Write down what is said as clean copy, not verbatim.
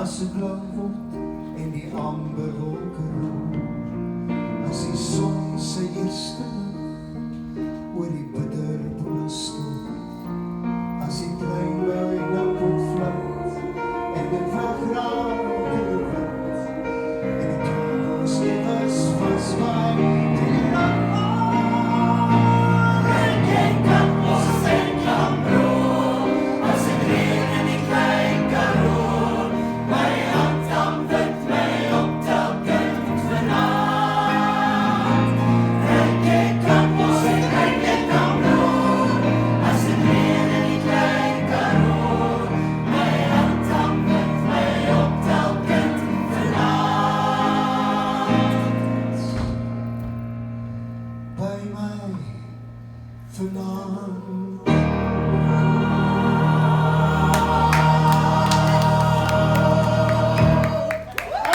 as dit blou word en die amber wolke roer, as die son sy eerste lig oor die bidderbolle stoel, as die trein byna opvloed en dit wegraak in die wind en die kano's is vaswaai teen die land. Vanaand